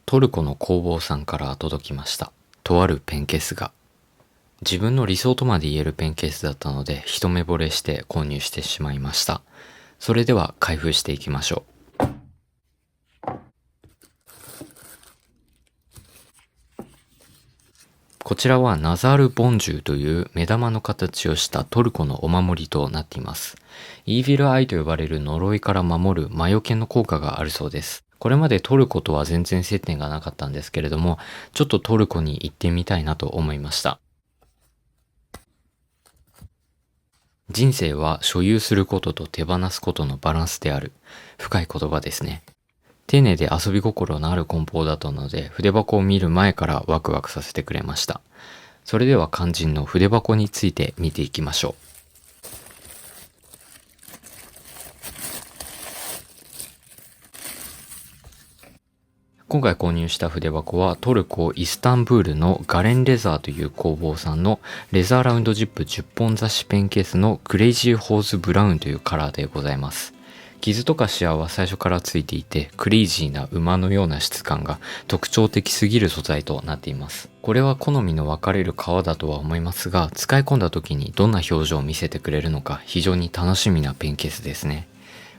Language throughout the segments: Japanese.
トルコの工房さんから届きました。とあるペンケースが。自分の理想とまで言えるペンケースだったので、一目惚れして購入してしまいました。それでは開封していきましょう。こちらはナザール・ボンジュという目玉の形をしたトルコのお守りとなっています。イーヴィルアイと呼ばれる呪いから守る魔除けの効果があるそうです。これまでトルコとは全然接点がなかったんですけれども、ちょっとトルコに行ってみたいなと思いました。人生は所有することと手放すことのバランスである。深い言葉ですね。丁寧で遊び心のある梱包だったので、筆箱を見る前からワクワクさせてくれました。それでは肝心の筆箱について見ていきましょう。今回購入した筆箱はトルコ・イスタンブールのガレンレザーという工房さんのレザーラウンドジップ10本雑誌ペンケースのクレイジーホーズブラウンというカラーでございます。傷とかシワは最初からついていて、クレイジーな馬のような質感が特徴的すぎる素材となっています。これは好みの分かれる革だとは思いますが、使い込んだ時にどんな表情を見せてくれるのか非常に楽しみなペンケースですね。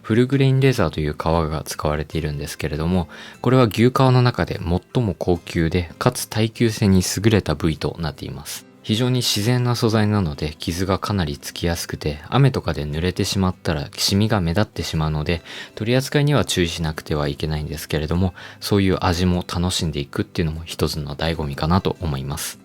フルグレインレザーという革が使われているんですけれども、これは牛革の中で最も高級で、かつ耐久性に優れた部位となっています。非常に自然な素材なので傷がかなりつきやすくて、雨とかで濡れてしまったらシミが目立ってしまうので、取り扱いには注意しなくてはいけないんですけれども、そういう味も楽しんでいくっていうのも一つの醍醐味かなと思います。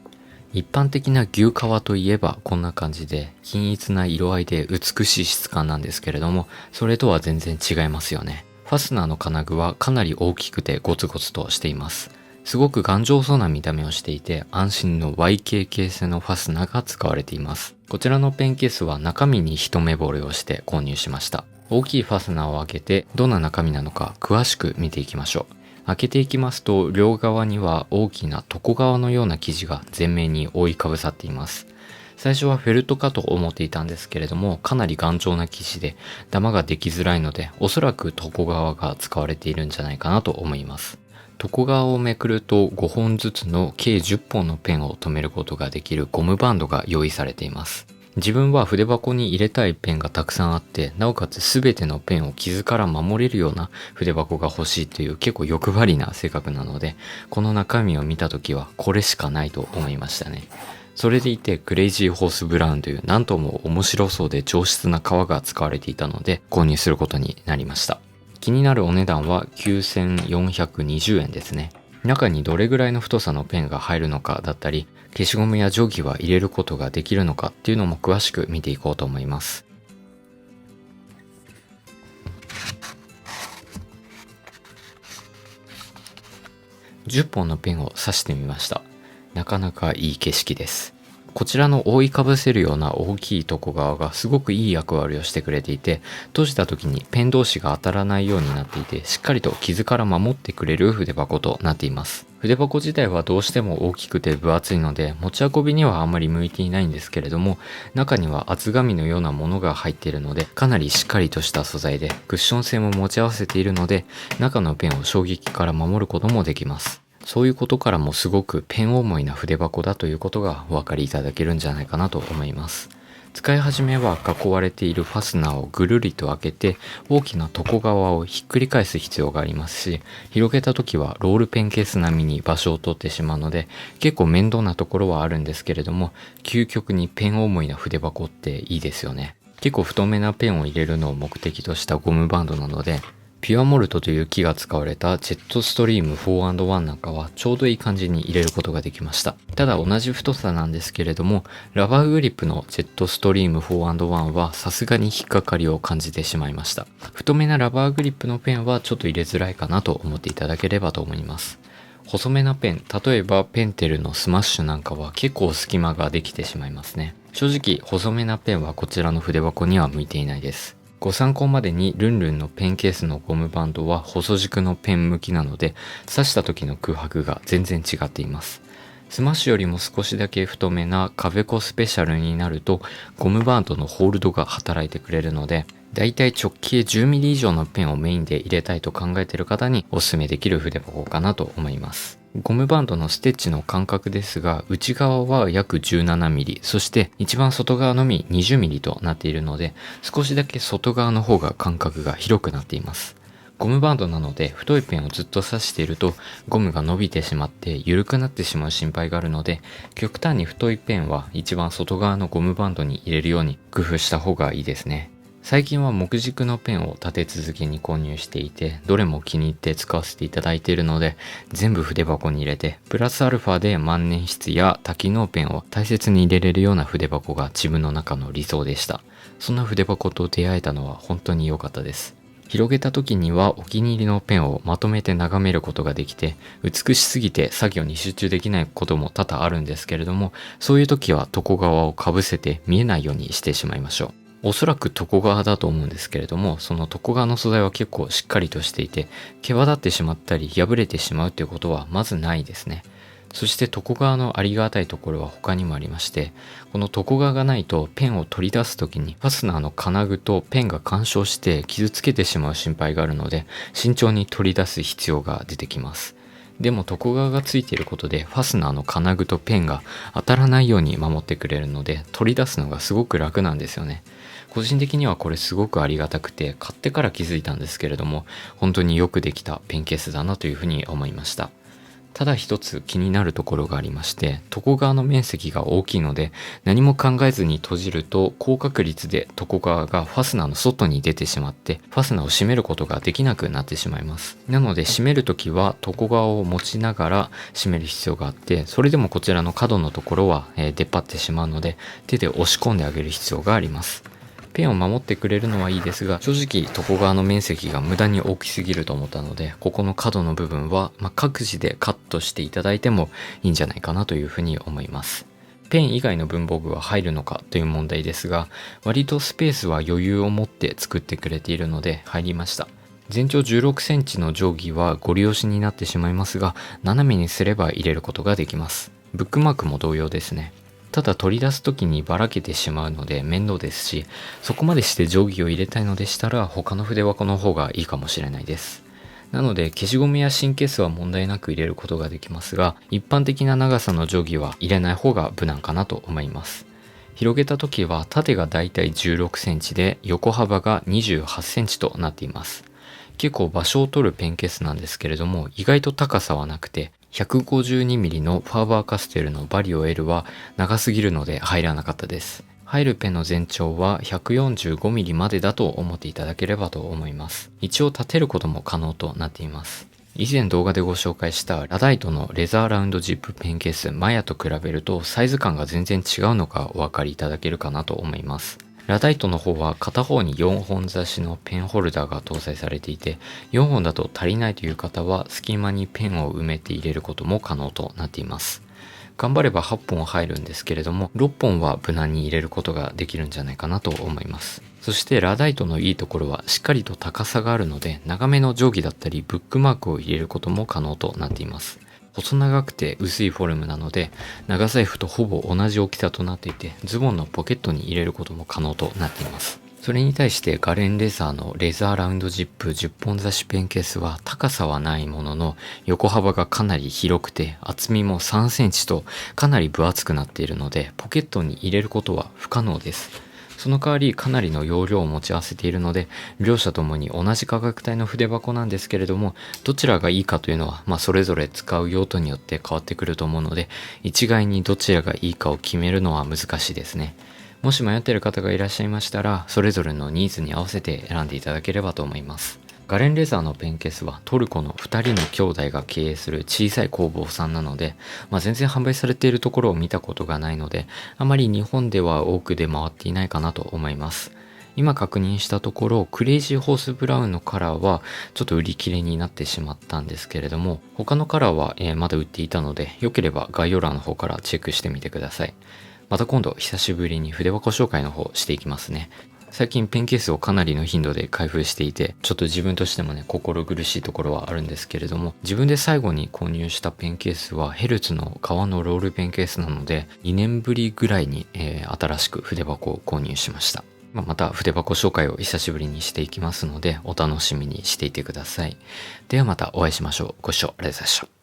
一般的な牛革といえばこんな感じで均一な色合いで美しい質感なんですけれども、それとは全然違いますよね。ファスナーの金具はかなり大きくてゴツゴツとしています。すごく頑丈そうな見た目をしていて、安心の YKK 製のファスナーが使われています。こちらのペンケースは中身に一目惚れをして購入しました。大きいファスナーを開けてどんな中身なのか詳しく見ていきましょう。開けていきますと、両側には大きな床革のような生地が全面に覆いかぶさっています。最初はフェルトかと思っていたんですけれども、かなり頑丈な生地でダマができづらいので、おそらく床革が使われているんじゃないかなと思います。床側をめくると5本ずつの計10本のペンを留めることができるゴムバンドが用意されています。自分は筆箱に入れたいペンがたくさんあって、なおかつ全てのペンを傷から守れるような筆箱が欲しいという結構欲張りな性格なので、この中身を見た時はこれしかないと思いましたね。それでいてクレイジーホースブラウンというなんとも面白そうで上質な革が使われていたので購入することになりました。気になるお値段は9420円ですね。中にどれぐらいの太さのペンが入るのかだったり、消しゴムや定規は入れることができるのかっていうのも詳しく見ていこうと思います。10本のペンを刺してみました。なかなかいい景色です。こちらの覆いかぶせるような大きい床側がすごくいい役割をしてくれていて、閉じた時にペン同士が当たらないようになっていて、しっかりと傷から守ってくれる筆箱となっています。筆箱自体はどうしても大きくて分厚いので持ち運びにはあまり向いていないんですけれども、中には厚紙のようなものが入っているので、かなりしっかりとした素材でクッション性も持ち合わせているので、中のペンを衝撃から守ることもできます。そういうことからもすごくペン重いな筆箱だということがお分かりいただけるんじゃないかなと思います。使い始めは囲われているファスナーをぐるりと開けて大きな床側をひっくり返す必要がありますし、広げた時はロールペンケース並みに場所を取ってしまうので結構面倒なところはあるんですけれども、究極にペン重いな筆箱っていいですよね。結構太めなペンを入れるのを目的としたゴムバンドなので、ピュアモルトという木が使われたジェットストリーム 4&1 なんかはちょうどいい感じに入れることができました。ただ同じ太さなんですけれども、ラバーグリップのジェットストリーム 4&1 はさすがに引っかかりを感じてしまいました。太めなラバーグリップのペンはちょっと入れづらいかなと思っていただければと思います。細めなペン、例えばペンテルのスマッシュなんかは結構隙間ができてしまいますね。正直細めなペンはこちらの筆箱には向いていないです。ご参考までにルンルンのペンケースのゴムバンドは細軸のペン向きなので、刺した時の空白が全然違っています。スマッシュよりも少しだけ太めなカベコスペシャルになるとゴムバンドのホールドが働いてくれるので、だいたい直径 10mm 以上のペンをメインで入れたいと考えている方におすすめできる筆箱かなと思います。ゴムバンドのステッチの間隔ですが、内側は約 17mm、そして一番外側のみ 20mm となっているので、少しだけ外側の方が間隔が広くなっています。ゴムバンドなので太いペンをずっと刺しているとゴムが伸びてしまって緩くなってしまう心配があるので、極端に太いペンは一番外側のゴムバンドに入れるように工夫した方がいいですね。最近は木軸のペンを立て続けに購入していて、どれも気に入って使わせていただいているので、全部筆箱に入れて、プラスアルファで万年筆や多機能ペンを大切に入れれるような筆箱が自分の中の理想でした。そんな筆箱と出会えたのは本当に良かったです。広げた時にはお気に入りのペンをまとめて眺めることができて、美しすぎて作業に集中できないことも多々あるんですけれども、そういう時は床側をかぶせて見えないようにしてしまいましょう。おそらく床側だと思うんですけれども、その床側の素材は結構しっかりとしていて、毛羽立ってしまったり破れてしまうということはまずないですね。そして床側のありがたいところは他にもありまして、この床側がないとペンを取り出す時にファスナーの金具とペンが干渉して傷つけてしまう心配があるので、慎重に取り出す必要が出てきます。でも床側がついていることでファスナーの金具とペンが当たらないように守ってくれるので、取り出すのがすごく楽なんですよね。個人的にはこれすごくありがたくて、買ってから気づいたんですけれども、本当によくできたペンケースだなというふうに思いました。ただ一つ気になるところがありまして、床側の面積が大きいので、何も考えずに閉じると高確率で床側がファスナーの外に出てしまって、ファスナーを閉めることができなくなってしまいます。なので閉めるときは床側を持ちながら閉める必要があって、それでもこちらの角のところは出っ張ってしまうので、手で押し込んであげる必要があります。ペンを守ってくれるのはいいですが、正直床側の面積が無駄に大きすぎると思ったので、ここの角の部分は、各自でカットしていただいてもいいんじゃないかなというふうに思います。ペン以外の文房具は入るのかという問題ですが、割とスペースは余裕を持って作ってくれているので入りました。全長16センチの定規はゴリ押しになってしまいますが、斜めにすれば入れることができます。ブックマークも同様ですね。ただ取り出す時にばらけてしまうので面倒ですし、そこまでして定規を入れたいのでしたら他の筆箱の方がいいかもしれないです。なので消しゴムや芯ケースは問題なく入れることができますが、一般的な長さの定規は入れない方が無難かなと思います。広げた時は縦がだいたい16センチで横幅が28センチとなっています。結構場所を取るペンケースなんですけれども、意外と高さはなくて、152mm のファーバーカステルのバリオ L は長すぎるので入らなかったです。入るペンの全長は 145mm までだと思っていただければと思います。一応立てることも可能となっています。以前動画でご紹介したラダイトのレザーラウンドジップペンケースマヤと比べるとサイズ感が全然違うのがお分かりいただけるかなと思います。ラダイトの方は片方に4本差しのペンホルダーが搭載されていて、4本だと足りないという方は隙間にペンを埋めて入れることも可能となっています。頑張れば8本入るんですけれども、6本は無難に入れることができるんじゃないかなと思います。そしてラダイトのいいところはしっかりと高さがあるので、長めの定規だったりブックマークを入れることも可能となっています。細長くて薄いフォルムなので、長財布とほぼ同じ大きさとなっていて、ズボンのポケットに入れることも可能となっています。それに対してガレンレザーのレザーラウンドジップ10本差しペンケースは高さはないものの、横幅がかなり広くて厚みも3センチとかなり分厚くなっているので、ポケットに入れることは不可能です。その代わりかなりの容量を持ち合わせているので、両者ともに同じ価格帯の筆箱なんですけれども、どちらがいいかというのは、それぞれ使う用途によって変わってくると思うので、一概にどちらがいいかを決めるのは難しいですね。もし迷っている方がいらっしゃいましたら、それぞれのニーズに合わせて選んでいただければと思います。ガレンレザーのペンケースはトルコの2人の兄弟が経営する小さい工房さんなので、全然販売されているところを見たことがないので、あまり日本では多く出回っていないかなと思います。今確認したところ、クレイジーホースブラウンのカラーはちょっと売り切れになってしまったんですけれども、他のカラーはまだ売っていたので、よければ概要欄の方からチェックしてみてください。また今度久しぶりに筆箱紹介の方していきますね。最近ペンケースをかなりの頻度で開封していて、ちょっと自分としてもね、心苦しいところはあるんですけれども、自分で最後に購入したペンケースはヘルツの革のロールペンケースなので、2年ぶりぐらいに、新しく筆箱を購入しました。また筆箱紹介を久しぶりにしていきますので、お楽しみにしていてください。ではまたお会いしましょう。ご視聴ありがとうございました。